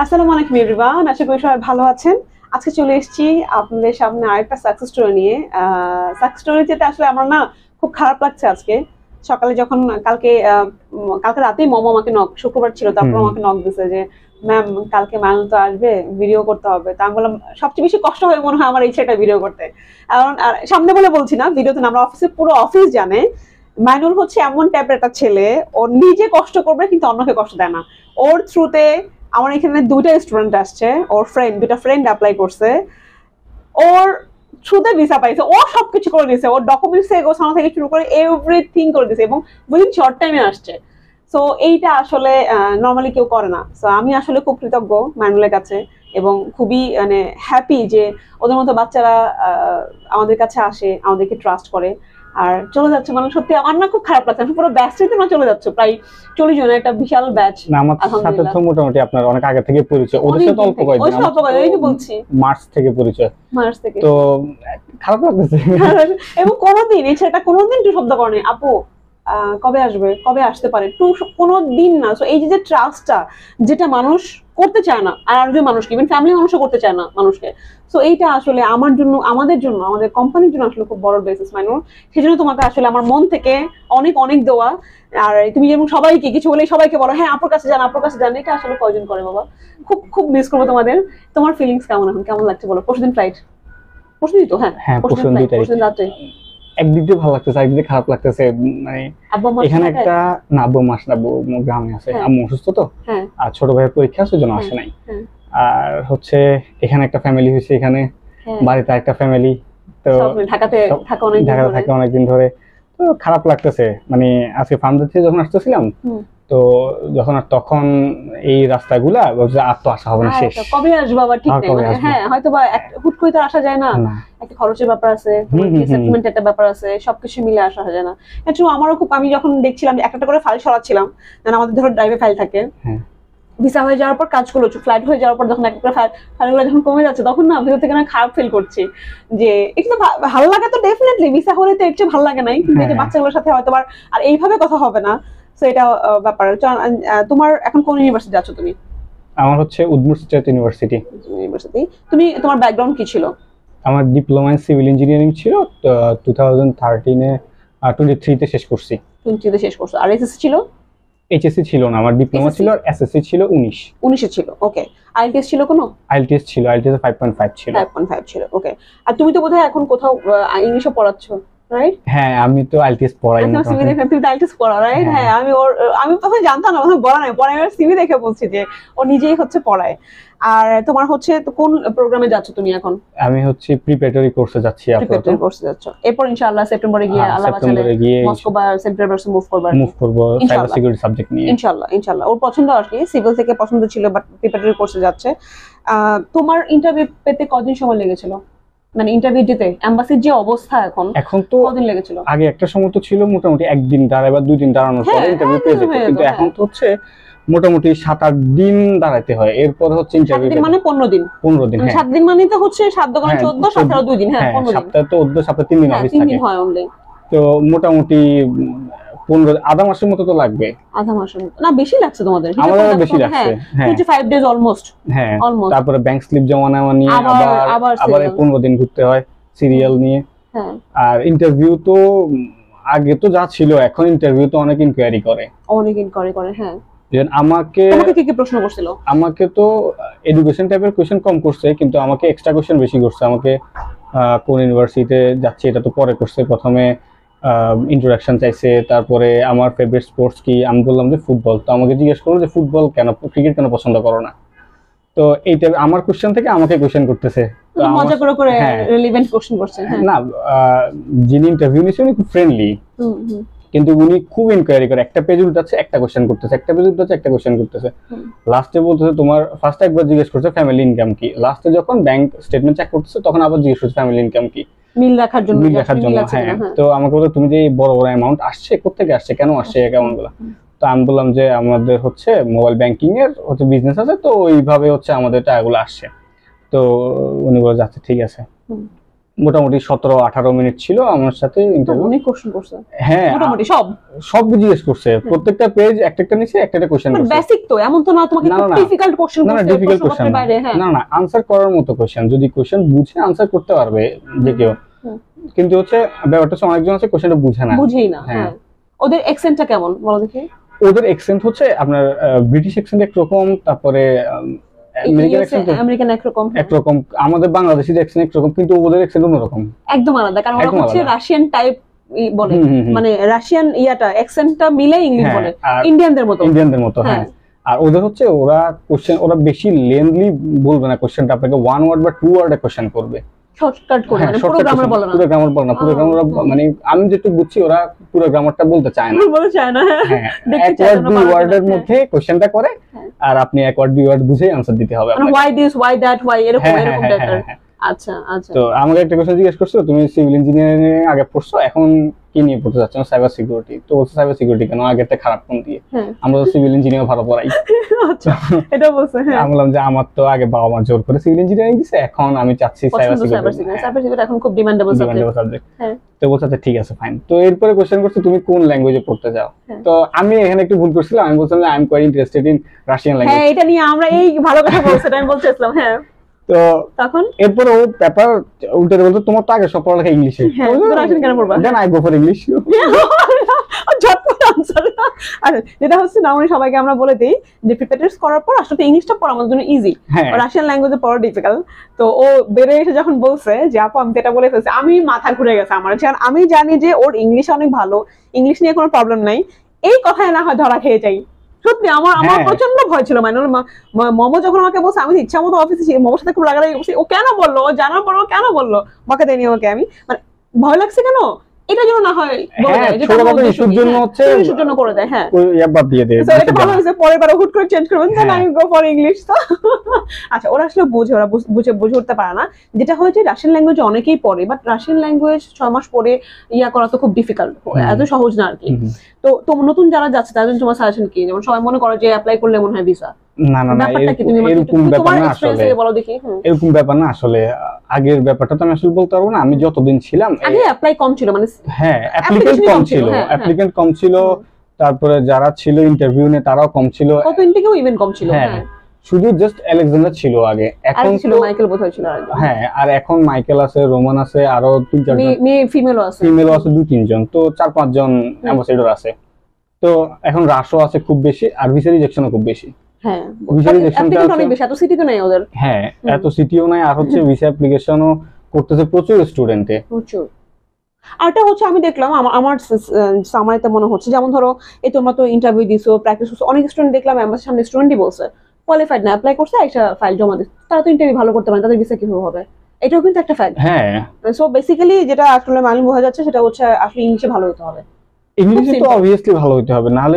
আসসালামু আলাইকুম এভরিওয়ান, আশা করি সবাই ভালো আছেন। আজকে চলে এসেছি আপনাদের সামনে আরেকটা সাকসেস স্টোরি নিয়ে। সাকসেস স্টোরি যেটা আসলে আমার না খুব খারাপ লাগছে আজকে সকালে যখন কালকে রাতেই মম আমাকে নক, শুক্রবার ছিল, তারপর আমাকে নক দিছে যে ম্যাম কালকে মানু তো আসবে, ভিডিও করতে হবে। তা আমি বললাম সবচেয়ে বেশি কষ্ট হয় মনে হয় আমার এই ছেলেটা ভিডিও করতে, কারণ সামনে বলে বলছি না, ভিডিওতে না, আমরা অফিসে পুরো অফিস জানে মাইনুল হচ্ছে এমন টাইপের একটা ছেলে, ও নিজে কষ্ট করবে কিন্তু অন্যকে কষ্ট দেয় না। ওর থ্রুতে আমার এখানে দুইটা স্টুডেন্ট আসছে, ওর দুইটা ফ্রেন্ড অ্যাপ্লাই করছে, ওর থ্রুতে ভিসা পাইছে, ও সবকিছু করে দিয়েছে, ওর ডকুমেন্টস থেকে গোছানো থেকে শুরু করে এভরিথিং করে দিয়েছে এবং উইদিন শর্ট টাইমে আসছে। সো এইটা আসলে নর্মালি কেউ করে না। সো আমি আসলে খুব কৃতজ্ঞ মাইনুলের কাছে এবং খুবই মানে হ্যাপি যে ওদের মতো বাচ্চারা আমাদের কাছে আসে, আমাদেরকে ট্রাস্ট করে আর চলে যাচ্ছে। মানে সত্যি আমার না খুব খারাপ লাগছে, পুরো ব্যাচটাই না চলে যাচ্ছে, প্রায় 40 জন, একটা বিশাল ব্যাচ। না আমার সাথে তো মোটামুটি আপনার অনেক আগে থেকে পরিচয়, ওদের সাথে অল্প কয়েকদিন, এই যে বলছি মার্চ থেকে পরিচয়, মার্চ থেকে। তো খারাপ লাগছে এবং কোনোদিন এই ছেলেটা কোনোদিন টু শব্দ করেনি আপু কবে আসবে, কবে আসতে পারে, টু কোনোদিন না। সো এই যে ট্রাস্টটা যেটা মানুষ করতে চায় না, আর একজন মানুষকে, ইভেন ফ্যামিলি মানুষও করতে চায় না মানুষকে, সো এইটা আসলে আমার জন্য, আমাদের জন্য, আমাদের কোম্পানির জন্য আসলে খুব বড় বেসিস মাইনুল। সেই জন্য তোমাকে আসলে আমার মন থেকে অনেক অনেক দেওয়া। আর তুমি যেমন সবাইকে কিছু বলে সবাইকে বলো হ্যাঁ আপুর কাছে যান, আপুর কাছে যান, এটা আসলে কয়জন করে বাবা। খুব খুব মিস করবো তোমাদের। তোমার ফিলিংস কেমন এখন, কেমন লাগছে বলো? পরশুদিন ফ্লাইট, পরশুদিন তো? হ্যাঁ পরশুদিন রাতে। একদিক দিয়ে ভালো লাগতেছে, একদিক দিয়ে খারাপ লাগতেছে। মানে এখানে একটা না, আব্বু মাস না, আব্বু গ্রামে আছে, আম্মু অসুস্থ তো, আর ছোট ভাইয়ের পরীক্ষা আছে, জন্য আসে নাই। আর হচ্ছে এখানে একটা ফ্যামিলি হয়েছে, এখানে বাড়িতে একটা ফ্যামিলি, তো ঢাকাতে থাকে অনেকদিন ধরে, তো খারাপ লাগতেছে। মানে আজকে ফার্মদের থেকে যখন আসতেছিলাম, তো যখন তখন এই রাস্তাগুলা আর তো আসা হবে না, শেষ। কবে আসবো বাবা, ঠিক নেই। হ্যাঁ হয়তো বা হুট করে তো আসা যায় না, একটা খরচের ব্যাপার আছে, সেটেলমেন্ট একটা ব্যাপার আছে, সবকিছু মিলে আসা যায় না। একটু আমারও খুব, আমি যখন দেখছিলাম একটা করে ফাইল সরাচ্ছিলাম, যেন আমাদের ধরো ড্রাইভে ফাইল থাকে, ভিসা হয়ে যাওয়ার পর কাজগুলো, ফ্লাইট হয়ে যাওয়ার পর যখন একটা করে ফাইলগুলো যখন কমে যাচ্ছে, তখন না ভিতর থেকে না খারাপ ফিল করছি যে একটু ভালো লাগে। তো ডেফিনেটলি ভিসা হলে তো একটু ভালো লাগে নাই, কিন্তু এই যে বাচ্চাগুলোর সাথে হয়তো আর এইভাবে কথা হবে না, তো এটা ব্যাপার। তোমার এখন কোন ইউনিভার্সিটি আছো তুমি? আমার হচ্ছে উদ্মুর স্টেট ইউনিভার্সিটি। তুমি, তোমার ব্যাকগ্রাউন্ড কি ছিল? আমার ডিপ্লোমা ইন সিভিল ইঞ্জিনিয়ারিং ছিল, 2013 23 তে শেষ করছি। 23 তে শেষ করছো। আর এসএসসি ছিল? এইচএসসি ছিল না, আমার ডিপ্লোমা ছিল, আর এসএসসি ছিল 19 এ ছিল। ওকে। আইএলটিএস ছিল কোনো? আইএলটিএস ছিল, আইএলটিএস 5.5 ছিল। 5.5 ছিল, ওকে। আর তুমি তো বোধহয় এখন কোথাও ইংলিশে পড়াচ্ছো, রাইট? হ্যাঁ আমি তো আইএলটিএস পড়াই না। সিভি দেখে তুমি আইএলটিএস পড়া, রাইট? হ্যাঁ আমি প্রথমে জানতাম না, বলা নাই, পরে আমি সিভি দেখে বলছি যে ও নিজেই হচ্ছে পড়ায়। আর তোমার হচ্ছে কোন প্রোগ্রামে যাচ্ছ তুমি এখন? আমি হচ্ছে প্রিপারেটরি কোর্সে যাচ্ছি। প্রিপারেটরি কোর্সে যাচ্ছ, এরপর ইনশাআল্লাহ সেপ্টেম্বরে গিয়ে আল্লাহ বাঁচালে মস্কো বা সেন্ট পিটারবার্গে মুভ করব সাইবার সিকিউরিটি সাবজেক্ট নিয়ে ইনশাআল্লাহ। ওর পছন্দ আর কি, সিভিল থেকে পছন্দ ছিল, বাট প্রিপারেটরি কোর্সে যাচ্ছে। তোমার ইন্টারভিউ পেতে কতদিন সময় লেগেছিল? মানে ইন্টারভিউ দিতে এমবাসির যে অবস্থা এখন তো কতদিন লেগেছিল? আগে একটা সময় তো ছিল মোটামুটি একদিন দাঁড়ায় বা 2 দিন দাঁড়ানোর পরে ইন্টারভিউ পেয়ে যেত, কিন্তু এখন তো হচ্ছে মোটামুটি 7-8 দিন দাঁড়াইতে হয়, এরপর হচ্ছে ইন্টারভিউ। 7 দিন মানে 15 দিন? 15 দিন, হ্যাঁ 7 দিন মানে তো হচ্ছে 7 দোকানে 14, 17 2 দিন, হ্যাঁ 15 দিন। সপ্তাহে তো 14 সপ্তাহে 3 দিন অফিস থাকে, 3 দিন হয় অনলি। তো মোটামুটি 15 আধা মাসের মতো তো লাগবে। আধা মাসের মতো না, বেশি লাগছে তোমাদের? আমাদের বেশি লাগছে, হ্যাঁ 25 ডেজ অলমোস্ট। হ্যাঁ তারপরে ব্যাংক স্লিপ জমা নেওয়া নিয়ে আবার 15 দিন ঘুরতে হয় সিরিয়াল নিয়ে। হ্যাঁ আর ইন্টারভিউ তো আগে তো যা ছিল, এখন ইন্টারভিউ তো অনেক ইনকোয়ারি করে, হ্যাঁ। আমাকে কি প্রশ্ন করছিল? আমাকে তো এডুকেশন টাইপের কোশ্চেন কম করছে, কিন্তু আমাকে এক্সট্রা কোশ্চেন বেশি করছে। আমাকে কোন ইউনিভার্সিটিতে যাচ্ছি এটা তো পরে করছে, প্রথমে ইন্ট্রোডাকশন চাইছে, তারপরে আমার ফেভারিট স্পোর্টস কি, আমি বললাম যে ফুটবল। তো আমাকে জিজ্ঞেস করলো যে ফুটবল কেন, ক্রিকেট কেন পছন্দ করো না? তো এইটা আমার কোশ্চেন থেকে আমাকে কোশ্চেন করতেছে, মজা করে রিলেভেন্ট কোশ্চেন করছে। না যিনি ইন্টারভিউ নিয়েছে উনি খুব ফ্রেন্ডলি, কিন্তু উনি খুব ইনকোয়ারি করে, একটা পেজ উল্টাচ্ছে একটা কোশ্চেন করতেছে, একটা পেজ উল্টাচ্ছে একটা কোশ্চেন করতেছে। লাস্টে বলতেছে তোমার ফার্স্টে একবার জিজ্ঞেস করছে ফ্যামিলি ইনকাম কি, লাস্টে যখন ব্যাংক স্টেটমেন্ট চেক করতেছে তখন আবার জিজ্ঞেস করছে ফ্যামিলি ইনকাম কি, মিল রাখার জন্য। হ্যাঁ তো আমাকে বলতো তুমি যে বড় বড় অ্যামাউন্ট আসছে কোত্থেকে আসছে, কেন আসছে কেমন গুলা? তো আমি বললাম যে আমাদের হচ্ছে মোবাইল ব্যাংকিং এর হচ্ছে বিজনেস আছে, তো ওইভাবে হচ্ছে আমাদের টাকাগুলো আসছে। তো উনি বলে যাচ্ছে ঠিক আছে। মোটামুটি 17-18 মিনিট ছিল আমার সাথে ইন্টারভিউ। অনেক কোশ্চেন করছে হ্যাঁ মোটামুটি সব জিজ্ঞেস করছে, প্রত্যেকটা পেজ একটা নিচে একটা কোশ্চেন করছে। বেসিক তো, এমন তো না তোমাকে ডিফিকাল্ট কোশ্চেন করতে, না ডিফিকাল্ট কোশ্চেন না, আনসার করার মতো কোশ্চেন, যদি কোশ্চেন বুঝে আনসার করতে পারবে যে কেউ। কিন্তু হচ্ছে ব্যাপারটা হচ্ছে অনেকজন আছে কোশ্চেনটা বুঝেই না। হ্যাঁ, ওদের অ্যাকসেন্টটা কেমন বলো দেখি? ওদের অ্যাকসেন্ট হচ্ছে আপনার ব্রিটিশ অ্যাকসেন্ট একরকম, তারপরে আমেরিকান একরকম, আমাদের বাংলাদেশি অ্যাকসেন্ট একরকম, কিন্তু ওদের অ্যাকসেন্ট অন্যরকম, একদম আলাদা। কারণ ওরা হচ্ছে রাশিয়ান টাইপ বলে, মানে রাশিয়ান অ্যাকসেন্টটা মিলে ইংলিশ বলে, ইন্ডিয়ানদের মতো। হ্যাঁ, আর ওদের হচ্ছে ওরা বেশি লেন্থলি বলবে না কোশ্চেনটা, আপনাকে 1 ওয়ার্ড বা 2 ওয়ার্ডে কোশ্চেন করবে, শর্টকাট করে, মানে পুরো গ্রামার বলে না, পুরো গ্রামার মানে আমি যেটুকু বুঝছি ওরা পুরো গ্রামারটা বলতে চায় না। হ্যাঁ, 1 ওয়ার্ড 2 ওয়ার্ডের মধ্যে কোশ্চেনটা করে, আর আপনি 1 ওয়ার্ড 2 ওয়ার্ড বুঝেই আনসার দিতে হবে, মানে why this why that why এরকম টাইপের। আচ্ছা। তো আমাকে একটা কোশ্চেন জিজ্ঞেস করছিল, তুমি সিভিল ইঞ্জিনিয়ারিং আগে পড়ছো, এখন কি নিয়ে পড়তে যাচ্ছ? Cyber security. তো বলছে সাইবার সিকিউরিটি কেন, আগেরটা খারাপ কোন দিয়ে? আমরা তো সিভিল ইঞ্জিনিয়ার ভালো পড়াই। আচ্ছা, এটা বলছে। হ্যাঁ, আমি বললাম যে আমার তো আগে বাবা মা জোর করে সিভিল ইঞ্জিনিয়ারিং দিছে, এখন আমি চাচ্ছি সাইবার সিকিউরিটি। সাইবার সিকিউরিটি এখন খুব ডিমান্ডেবল সাবজেক্ট। হ্যাঁ, তো বলছে আচ্ছা ঠিক আছে ফাইন। তো এরপরে কোশ্চেন করছে তুমি কোন ল্যাঙ্গুয়েজে পড়তে চাও? তো আমি এখানে একটু ভুল করছিলাম, আমি বলছিলাম I am quite interested in Russian language. হ্যাঁ, এটা নিয়ে আমরা এই ভালো কথা বলছি, আমি বলছিলাম। হ্যাঁ, তো তখন এরপরে ও পেপার উল্টে বলতো তোমার তো আগে সব পড়ালেখা ইংলিশে, কেন পড়বা? Then I go for English. যেটা হচ্ছে না, আমরা সবাইকে আমরা বলে দিই যে প্রিপারেটরস করার পর আসলে ইংলিশটা পড়া আমাদের জন্য ইজি, রাশিয়ান ল্যাঙ্গুয়েজে পড়া ডিফিকাল্ট। তো ও বেড়ে এসে যখন বলছে যে আপু আমি এটা বলে ফেলছি, আমি মাথা ঘুরে গেছে আমার, কারণ আমি জানি যে ওর ইংলিশ অনেক ভালো, ইংলিশ নিয়ে কোনো প্রবলেম নাই, এই কথায় না হয় ধরা খেয়ে যাই। সত্যি আমার প্রচন্ড ভয় ছিল। মানে মমো যখন আমাকে বলছে, আমি ইচ্ছা মতো অফিসে মোমোর সাথে খুব রাগারাগি করছি, ও কেন বললো, জানার পর ও কেন বললো, বকা দেয়নি ওকে আমি, মানে ভয় লাগছে কেন, এটা যেন না হয় করে দেয়। হ্যাঁ, এটা ভালো হয়েছে, পরের বার হুট করে চেঞ্জ করবেন, দেন আমি গো ফর ইংলিশ। তো আচ্ছা, ওরা আসলে বুঝে উঠতে পারে না, যেটা হয়েছে রাশিয়ান ল্যাঙ্গুয়েজ অনেকেই পড়ে, বাট রাশিয়ান ল্যাঙ্গুয়েজ 6 মাস পরে করা তো খুব ডিফিকাল্ট, এত সহজ না আর কি। তো নতুন যারা যাচ্ছে তাদের জন্য তোমার সাজেশন কি? যেমন সবাই মনে করে যে অ্যাপ্লাই করলে মনে হয় ভিসা, না এরকম ব্যাপার না আসলে। বলো দেখি। এরকম ব্যাপার না আসলে, আগের ব্যাপারটা তো আমি আসলে বলতে পারবো না, আমি যতদিন ছিলাম আগে অ্যাপ্লাই কম ছিল, মানে হ্যাঁ অ্যাপ্লিকেন্ট কম ছিল, তারপরে যারা ছিল ইন্টারভিউ নিয়ে তারাও কম ছিল, কত ইন্টারভিউ ইভেন কম ছিল। হ্যাঁ, শুধু জাস্ট আলেকজান্ডার ছিল আগে, এখন ছিল মাইকেল বোধহয় ছিল আগে। হ্যাঁ, আর এখন মাইকেল আছে, রোমান আছে, আরো 3-4 জন মেয়ে ফিমেলও আছে 2-3 জন, তো 4-5 জন অ্যাম্বাসেডর আছে। তো এখন রাশও আছে খুব বেশি, আর ভিসা রিজেকশনও খুব বেশি। হ্যাঁ, ভিসা রিজেকশনটা অনেক বেশি, এত সিটি তো নাই ওদের। হ্যাঁ, এত সিটিও নাই, আর হচ্ছে ভিসা অ্যাপ্লিকেশনও করতেছে প্রচুর স্টুডেন্টে, প্রচুর। আরটা হচ্ছে আমি দেখলাম আমার সামারিতে মনে হচ্ছে, যেমন ধরো এই তোমরা তো ইন্টারভিউ দিছো, প্র্যাকটিস করছো, অনেক স্টুডেন্ট দেখলাম এমবাসির সামনে স্টুডেন্টই বলছে কোয়ালিফাইড না, অ্যাপ্লাই করছে, একটা ফাইল জমা দিচ্ছে, তারা তো ইন্টারভিউ ভালো করতে পারে, তাদের ভিসা কিভাবে হবে? এটাও কিন্তু একটা ফ্যাক্ট। হ্যাঁ, সো বেসিক্যালি যেটা আসলে মালুম বোঝা যাচ্ছে সেটা হচ্ছে আসলে ইংলিশে ভালো হতে হবে, ইংলিশে তো অবভিয়াসলি ভালো হতে হবে, নাহলে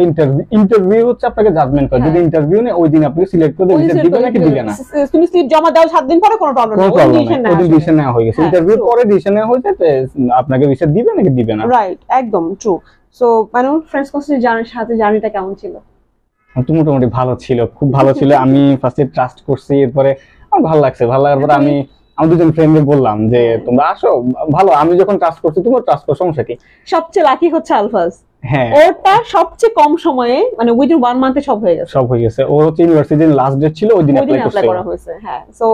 ইন্টারভিউ হচ্ছে আপনাকে জাজমেন্ট করে, যদি ইন্টারভিউ নেই ওই দিন আপনাকে সিলেক্ট করে ভিসা দিবে নাকি দিবে না, তুমি স্লিপ জমা দাও 7 দিন পরে কোনো প্রবলেম নেই, ওই ডিসিশন নেওয়া হয়ে গেছে, ইন্টারভিউ পরে ডিসিশন নেওয়া হয়ে যাবে আপনাকে ভিসা দিবে নাকি দিবে না। রাইট, একদম ট্রু। সো মানে ফ্রেন্ডস কোর্সের জার্নিটা কেমন ছিল? তো মোটামুটি ভালো ছিল, খুব ভালো ছিল। আমি ফার্স্টে ট্রাস্ট করছি, এরপরে আমার ভালো লাগছে, ভালো লাগার পরে আমি আমার দুজন ফ্রেন্ডকে বললাম যে তোমরা আসো, ভালো, আমি যখন ট্রাস্ট করছি তোমরা ট্রাস্ট করো, সমস্যা কি? সবচেয়ে লাকি হচ্ছে আলফাজ। হ্যাঁ, ওটা সবচেয়ে কম সময়ে, মানে উইদিন 1 মান্থে সব হয়ে গেছে। ও হচ্ছে ইউনিভার্সিটির লাস্ট ডেট ছিল, ওই দিন অ্যাপ্লাই করা হয়েছে। হ্যাঁ, সো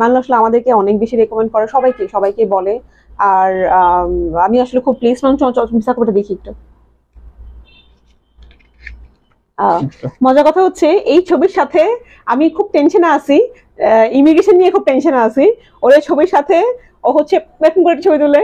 মানুষ আসলে আমাদেরকে অনেক বেশি রেকমেন্ড করে, সবাইকে বলে। আর আমি আসলে খুব প্লিজ মিসা করে দেখি একটু। মজার কথা হচ্ছে এই ছবির সাথে আমি খুব টেনশনে আছি, ইমিগ্রেশন নিয়ে খুব টেনশনে আছি। ওর এই ছবির সাথে ও হচ্ছে এরকম করে ছবি তুলে